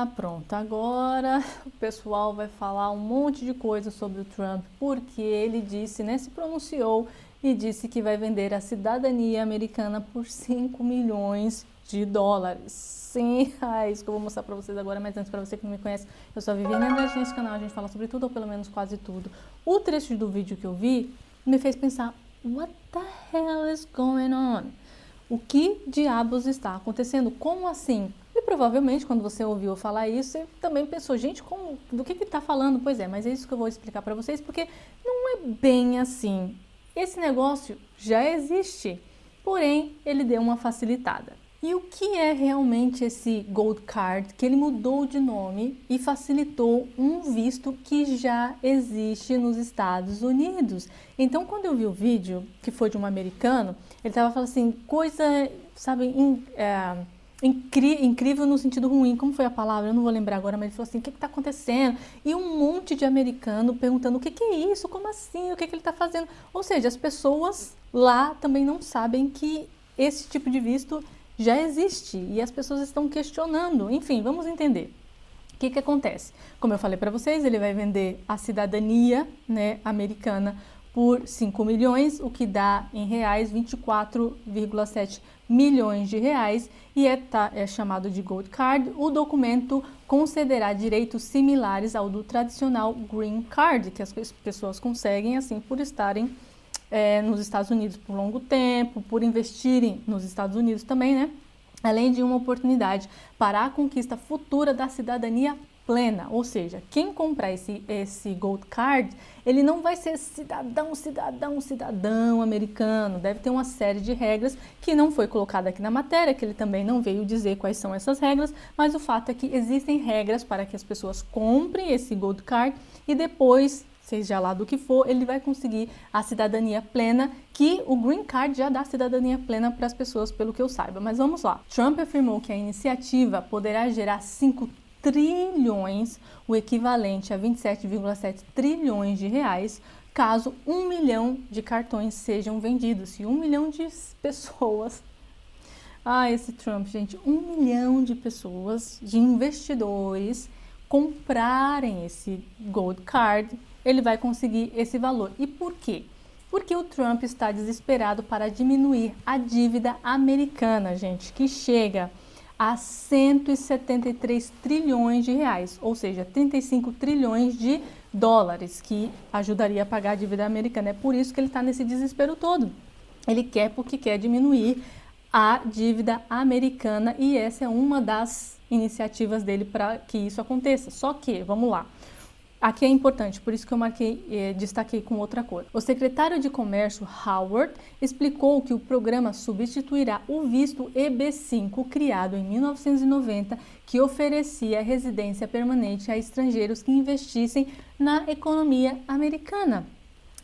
pronto, agora o pessoal vai falar um monte de coisa sobre o Trump, porque ele disse, né, se pronunciou e disse que vai vender a cidadania americana por 5 milhões de dólares. Sim, é isso que eu vou mostrar pra vocês agora, mas antes, pra você que não me conhece, eu sou a Viviane Andrade, nesse canal a gente fala sobre tudo, ou pelo menos quase tudo. O trecho do vídeo que eu vi me fez pensar, what the hell is going on? O que diabos está acontecendo? Como assim? E provavelmente, quando você ouviu falar isso, você também pensou, gente, do que ele está falando? Pois é, mas é isso que eu vou explicar para vocês, porque não é bem assim. Esse negócio já existe, porém, ele deu uma facilitada. E o que é realmente esse Gold Card, que ele mudou de nome e facilitou um visto que já existe nos Estados Unidos? Então, quando eu vi o vídeo, que foi de um americano, ele estava falando assim, coisa, sabe, incrível no sentido ruim. Como foi a palavra? Eu não vou lembrar agora, mas ele falou assim, o que está acontecendo? E um monte de americano perguntando, o que é isso? Como assim? O que ele está fazendo? Ou seja, as pessoas lá também não sabem que esse tipo de visto já existe e as pessoas estão questionando. Enfim, vamos entender. O que acontece? Como eu falei para vocês, ele vai vender a cidadania, né, americana por 5 milhões, o que dá em reais 24,7 milhões de reais e é chamado de Gold Card. O documento concederá direitos similares ao do tradicional Green Card, que as pessoas conseguem assim por estarem nos Estados Unidos por longo tempo, por investirem nos Estados Unidos também, né? Além de uma oportunidade para a conquista futura da cidadania plena, ou seja, quem comprar esse Gold Card, ele não vai ser cidadão americano, deve ter uma série de regras que não foi colocada aqui na matéria, que ele também não veio dizer quais são essas regras, mas o fato é que existem regras para que as pessoas comprem esse Gold Card e depois, seja lá do que for, ele vai conseguir a cidadania plena, que o Green Card já dá cidadania plena para as pessoas, pelo que eu saiba. Mas vamos lá. Trump afirmou que a iniciativa poderá gerar 5 trilhões, o equivalente a 27,7 trilhões de reais, caso 1 milhão de cartões sejam vendidos. Se 1 milhão de pessoas... esse Trump, gente, 1 milhão de pessoas, de investidores, comprarem esse Gold Card, ele vai conseguir esse valor. E por quê? Porque o Trump está desesperado para diminuir a dívida americana, gente, que chega a 173 trilhões de reais, ou seja, 35 trilhões de dólares, que ajudaria a pagar a dívida americana. É por isso que ele está nesse desespero todo. Ele quer porque quer diminuir a dívida americana e essa é uma das iniciativas dele para que isso aconteça. Só que, vamos lá, aqui é importante, por isso que eu destaquei com outra cor. O secretário de Comércio, Howard, explicou que o programa substituirá o visto EB-5, criado em 1990, que oferecia residência permanente a estrangeiros que investissem na economia americana.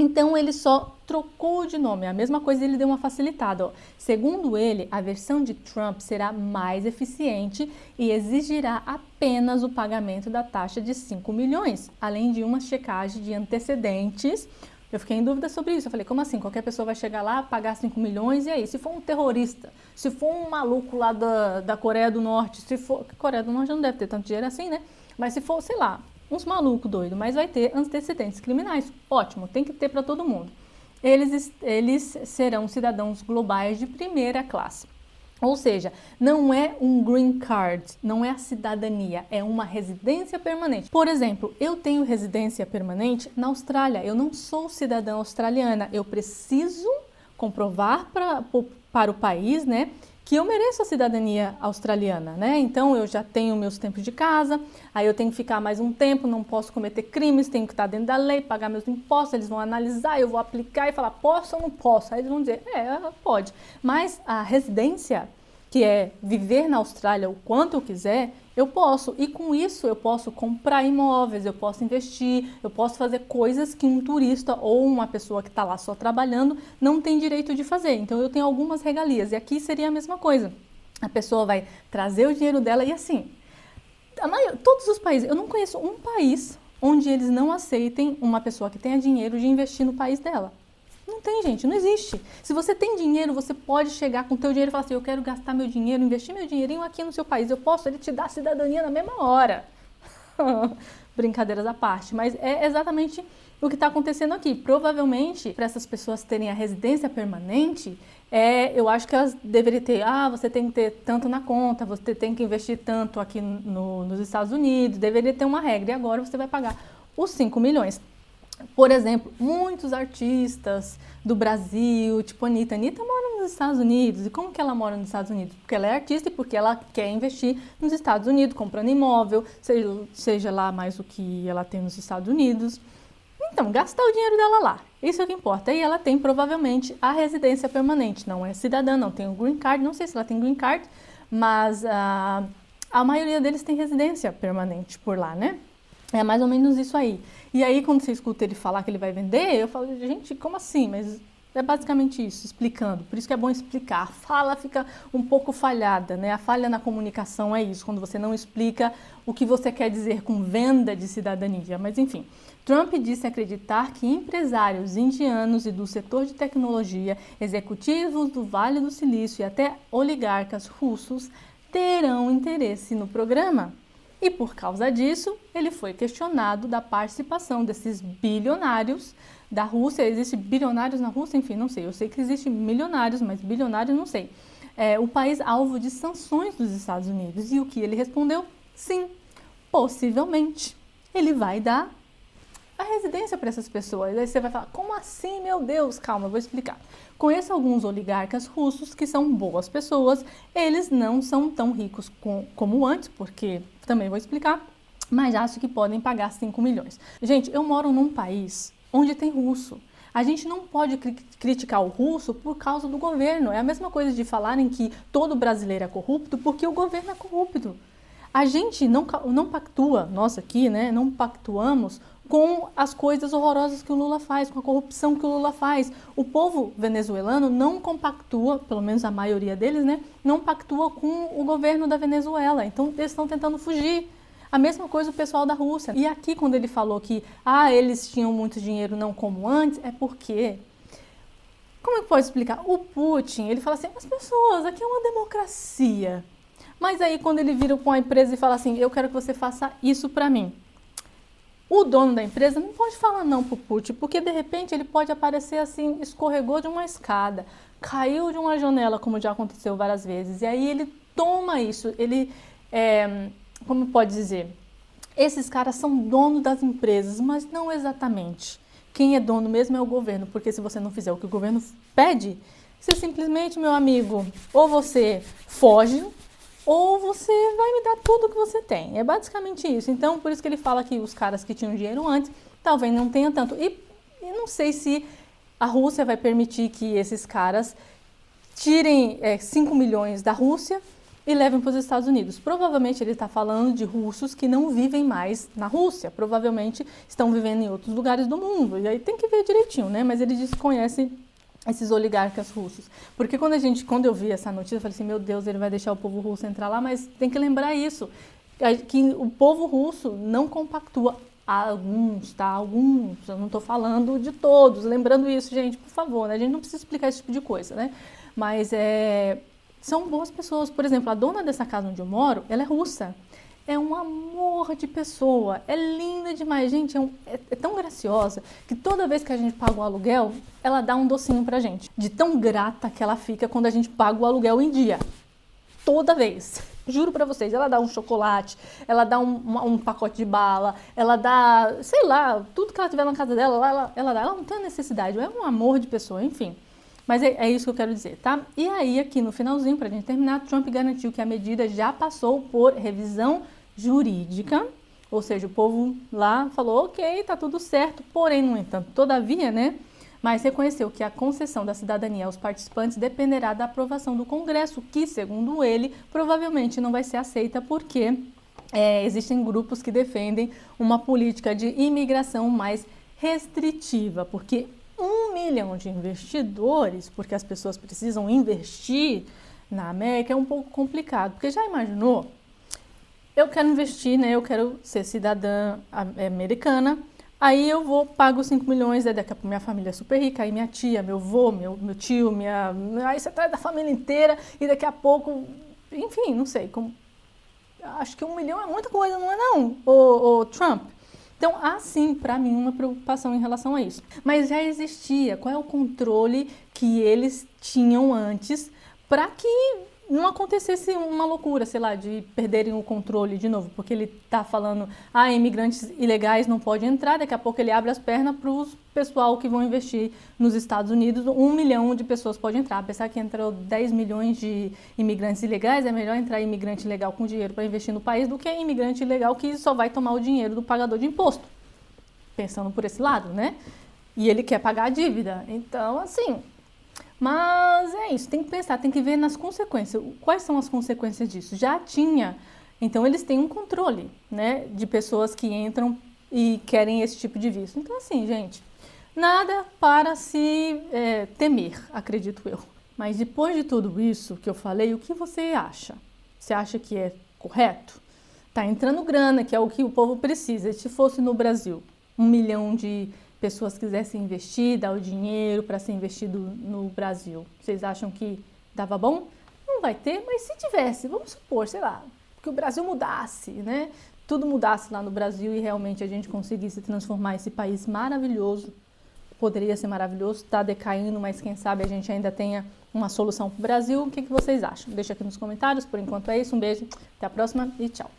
Então, ele só trocou de nome, a mesma coisa, ele deu uma facilitada. Ó. Segundo ele, a versão de Trump será mais eficiente e exigirá apenas o pagamento da taxa de 5 milhões, além de uma checagem de antecedentes. Eu fiquei em dúvida sobre isso, eu falei, como assim? Qualquer pessoa vai chegar lá, pagar 5 milhões e aí? Se for um terrorista, se for um maluco lá da Coreia do Norte, se for... Coreia do Norte não deve ter tanto dinheiro assim, né? Mas se for, sei lá, uns malucos doidos, mas vai ter antecedentes criminais. Ótimo, tem que ter para todo mundo. Eles serão cidadãos globais de primeira classe. Ou seja, não é um green card, não é a cidadania, é uma residência permanente. Por exemplo, eu tenho residência permanente na Austrália, eu não sou cidadã australiana, eu preciso comprovar para o país, né, que eu mereço a cidadania australiana, né? Então, eu já tenho meus tempos de casa, aí eu tenho que ficar mais um tempo, não posso cometer crimes, tenho que estar dentro da lei, pagar meus impostos, eles vão analisar, eu vou aplicar e falar, posso ou não posso? Aí eles vão dizer, pode. Mas a residência, que é viver na Austrália o quanto eu quiser, eu posso. E com isso eu posso comprar imóveis, eu posso investir, eu posso fazer coisas que um turista ou uma pessoa que está lá só trabalhando não tem direito de fazer. Então eu tenho algumas regalias e aqui seria a mesma coisa. A pessoa vai trazer o dinheiro dela e assim, todos os países, eu não conheço um país onde eles não aceitem uma pessoa que tenha dinheiro de investir no país dela. Não tem, gente, não existe. Se você tem dinheiro, você pode chegar com o teu dinheiro e falar assim, eu quero gastar meu dinheiro, investir meu dinheirinho aqui no seu país. Eu posso, ele te dá cidadania na mesma hora. Brincadeiras à parte, mas é exatamente o que está acontecendo aqui. Provavelmente, para essas pessoas terem a residência permanente, eu acho que elas deveriam ter, você tem que ter tanto na conta, você tem que investir tanto aqui nos Estados Unidos, deveria ter uma regra, e agora você vai pagar os 5 milhões. Por exemplo, muitos artistas do Brasil, tipo a Anitta mora nos Estados Unidos. E como que ela mora nos Estados Unidos? Porque ela é artista e porque ela quer investir nos Estados Unidos, comprando imóvel, seja lá mais o que ela tem nos Estados Unidos. Então, gastar o dinheiro dela lá, isso é o que importa. E ela tem provavelmente a residência permanente, não é cidadã, não tem o green card, não sei se ela tem green card, mas a maioria deles tem residência permanente por lá, né? É mais ou menos isso aí. E aí, quando você escuta ele falar que ele vai vender, eu falo, gente, como assim? Mas é basicamente isso, explicando. Por isso que é bom explicar. A fala fica um pouco falhada, né? A falha na comunicação é isso, quando você não explica o que você quer dizer com venda de cidadania. Mas, enfim, Trump disse acreditar que empresários indianos e do setor de tecnologia, executivos do Vale do Silício e até oligarcas russos terão interesse no programa. E por causa disso, ele foi questionado da participação desses bilionários da Rússia. Existem bilionários na Rússia? Enfim, não sei. Eu sei que existem milionários, mas bilionários não sei. O país alvo de sanções dos Estados Unidos. E o que ele respondeu? Sim, possivelmente. Ele vai dar a residência para essas pessoas. Aí você vai falar, como assim, meu Deus? Calma, eu vou explicar. Conheço alguns oligarcas russos que são boas pessoas, eles não são tão ricos como antes, porque também vou explicar, mas acho que podem pagar 5 milhões. Gente, eu moro num país onde tem russo. A gente não pode criticar o russo por causa do governo. É a mesma coisa de falarem que todo brasileiro é corrupto porque o governo é corrupto. A gente não pactua, nós aqui, né, não pactuamos com as coisas horrorosas que o Lula faz, com a corrupção que o Lula faz. O povo venezuelano não compactua, pelo menos a maioria deles, né, não pactua com o governo da Venezuela. Então, eles estão tentando fugir. A mesma coisa o pessoal da Rússia. E aqui, quando ele falou que eles tinham muito dinheiro, não como antes, é porque... Como é que pode explicar? O Putin, ele fala assim, as pessoas, aqui é uma democracia. Mas aí, quando ele vira para uma empresa e fala assim, eu quero que você faça isso para mim. O dono da empresa não pode falar não pro Putin, porque de repente ele pode aparecer assim, escorregou de uma escada, caiu de uma janela, como já aconteceu várias vezes. E aí ele toma isso, como pode dizer? Esses caras são donos das empresas, mas não exatamente. Quem é dono mesmo é o governo, porque se você não fizer o que o governo pede, você simplesmente, meu amigo, ou você foge, ou você vai me dar tudo que você tem. É basicamente isso. Então, por isso que ele fala que os caras que tinham dinheiro antes, talvez não tenham tanto. E não sei se a Rússia vai permitir que esses caras tirem 5 milhões da Rússia e levem para os Estados Unidos. Provavelmente ele está falando de russos que não vivem mais na Rússia. Provavelmente estão vivendo em outros lugares do mundo. E aí tem que ver direitinho, né? Mas ele desconhece esses oligarcas russos. Porque quando eu vi essa notícia, eu falei assim, meu Deus, ele vai deixar o povo russo entrar lá, mas tem que lembrar isso, que o povo russo não compactua. Alguns, tá? Alguns, eu não estou falando de todos, lembrando isso, gente, por favor, né? A gente não precisa explicar esse tipo de coisa, né? Mas são boas pessoas. Por exemplo, a dona dessa casa onde eu moro, ela é russa. É um amor de pessoa, é linda demais, gente, é tão graciosa que toda vez que a gente paga o aluguel, ela dá um docinho pra gente. De tão grata que ela fica quando a gente paga o aluguel em dia. Toda vez. Juro pra vocês, ela dá um chocolate, ela dá um pacote de bala, ela dá, sei lá, tudo que ela tiver na casa dela, ela dá. Ela não tem necessidade, é um amor de pessoa, enfim. Mas é isso que eu quero dizer, tá? E aí, aqui no finalzinho, pra gente terminar, Trump garantiu que a medida já passou por revisão jurídica, ou seja, o povo lá falou, ok, tá tudo certo, porém, no entanto, todavia, né, mas reconheceu que a concessão da cidadania aos participantes dependerá da aprovação do Congresso, que, segundo ele, provavelmente não vai ser aceita porque existem grupos que defendem uma política de imigração mais restritiva, porque 1 milhão de investidores, porque as pessoas precisam investir na América, é um pouco complicado, porque já imaginou? Eu quero investir, né? Eu quero ser cidadã americana, Aí eu vou, pago 5 milhões, aí daqui a pouco minha família é super rica, aí minha tia, meu avô, meu tio, aí você traz da família inteira e daqui a pouco, enfim, não sei, acho que 1 milhão é muita coisa, não é não, o Trump? Então, há sim, para mim, uma preocupação em relação a isso. Mas já existia, qual é o controle que eles tinham antes para que não acontecesse uma loucura, sei lá, de perderem o controle de novo, porque ele tá falando, imigrantes ilegais não podem entrar, daqui a pouco ele abre as pernas para o pessoal que vão investir nos Estados Unidos, 1 milhão de pessoas podem entrar, apesar que entrou 10 milhões de imigrantes ilegais, é melhor entrar imigrante ilegal com dinheiro para investir no país do que imigrante ilegal que só vai tomar o dinheiro do pagador de imposto, pensando por esse lado, né? E ele quer pagar a dívida, então assim... Mas é isso, tem que pensar, tem que ver nas consequências. Quais são as consequências disso? Já tinha, então eles têm um controle, né, de pessoas que entram e querem esse tipo de visto. Então assim, gente, nada para se temer, acredito eu. Mas depois de tudo isso que eu falei, o que você acha? Você acha que é correto? Tá entrando grana, que é o que o povo precisa. Se fosse no Brasil, 1 milhão de pessoas quisessem investir, dar o dinheiro para ser investido no Brasil, vocês acham que dava bom? Não vai ter, mas se tivesse, vamos supor, sei lá, que o Brasil mudasse, né? Tudo mudasse lá no Brasil e realmente a gente conseguisse transformar esse país maravilhoso, poderia ser maravilhoso, está decaindo, mas quem sabe a gente ainda tenha uma solução para o Brasil. O que vocês acham? Deixa aqui nos comentários. Por enquanto é isso, um beijo, até a próxima e tchau!